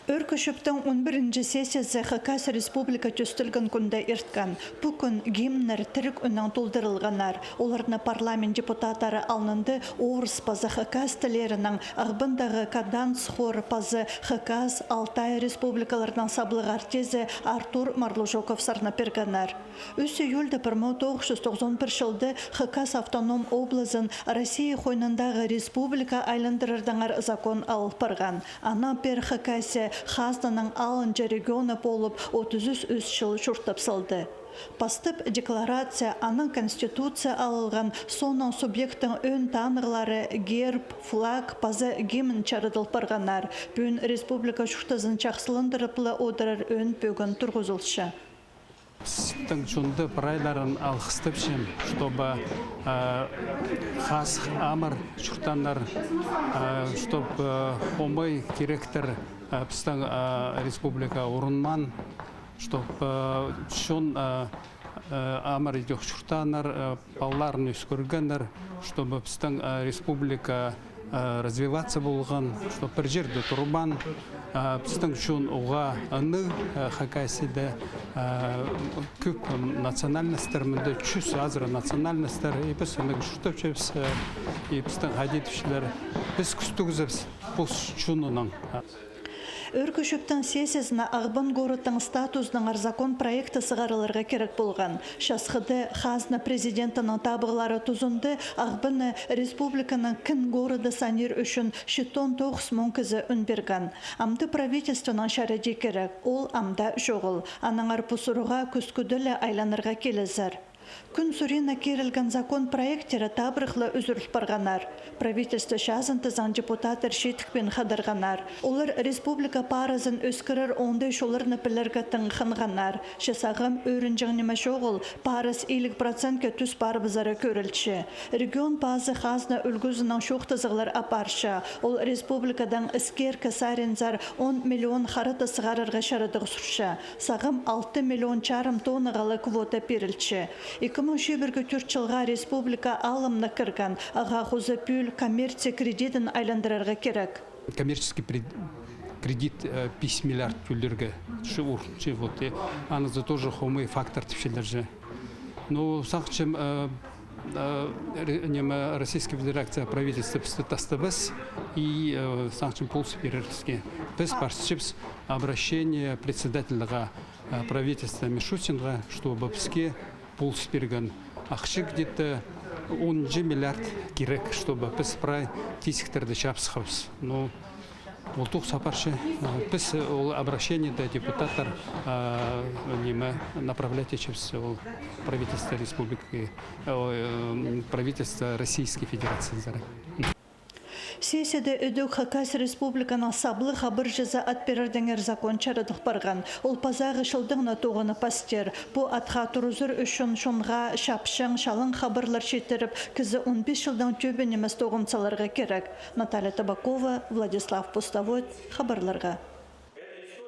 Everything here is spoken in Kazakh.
Өркөшөптің 11-нче сессиясы Хакас Республика төстілген күнді ерткен. Бұл күн гимнер тірік үнің толдырылғанар. Оларына парламент депутаттары алынды орыс пазы Хакас тілерінің ағбындағы Каданс хор пазы Хакас Алтай республикаларынан саблығы артезі Артур Марлужоков сарна пергенар. Өсі юлді 1991 жылды Хакас автоном облазын Россия хойнындағы республика айландырырдаңар закон алып барған. Ана пер Хакасе Хазданың алынча регионы болып 33 жыл шуртап салды. Пастып декларация аның конституция алылған соның субъекттің өн танығылары герб, флаг, пазы гимн чарыдылып барғанар. Бүгін республика шуртазын чақсылындырыплы одырар өн бөгін тұрғызылшы. Ситтің жонды прайларын алғыстып шем, чтобы хас амыр шуртандар, чтобы омай керектір біздің республика орынман, чтобы шон амыр едек шуртанар, балларын өскөргендер, чтобы біздің республика развиваться болған, чтобы бір жерді тұрбан, біздің шон оға аны Хакасиде көп национальностер, мінді 300 азыры национальностер, епіс өндегі шұртып жепс, епістің ғадетішілер, біз күстігізіпс бұл шонының. Өркөшөптің сессиясына Ағбын городтың статусының закон проекты сығарыларға керек болған. Шасқыды Хазна президентінің табығылары тұзынды Ағбыны республиканың кін городы санер үшін шитон 9 мүнкізі үнберген. Амды правительствоның шараде керек, ол амда жоғыл. Анаңар пұсыруға күскүділі айланырға келезір. Күн сурина керілген закон проекттері табырықлы үзіріліп барғанар. Правительство шазынты заң депутаттар шетікпен қадырғанар. Олар республика парызын өскірір ондай шолырны пілергетін қынғанар. Шесағым өрінжіңнеме шоғыл парыз 50%ке түс барбызары көрілші. Регион базы Хазна үлгізінің шоқтызығылар апаршы. Ол республикадан іскер кесарензар 10 миллион қарыты сығарырға шарыдығы сұршы. Сағым 6 миллион чарым тонығалы квота перілші. 2004 жылға республика алымны кірген, аға қозы пүл коммерция кредитін айландырарға керек. Коммерческий кредит 5 миллиард пүлдерге шывурчы, анызы тоже хомый фактор тіпшелер же. Но сақчым Российская Федерация правительства тастабыз и сақчым полсы перерске. Біз парсчипс обращение председателя правительства Мишутинға, чтобы бізге пулс берген. Ақшы где-то 10 миллиард керек, чтобы біз прай тисіктерді шапсықыз. Но ол тұқ сапаршы, біз обращение до депутаттар направлять через правительство республики, правительство Российской Федерации. Сессияда өдік Хакас республиканың саблы қабыр жаза атперердеңер закон чарыдық барған. Ол пазағы шылдыңна тоғыны пастер. Бұл атқа тұрызыр үшін шонға шапшың шалың қабырлар шетіріп, кізі 15 жылдан төбенемес тоғын саларға керек. Наталья Табакова, Владислав Пустовой, қабырларға.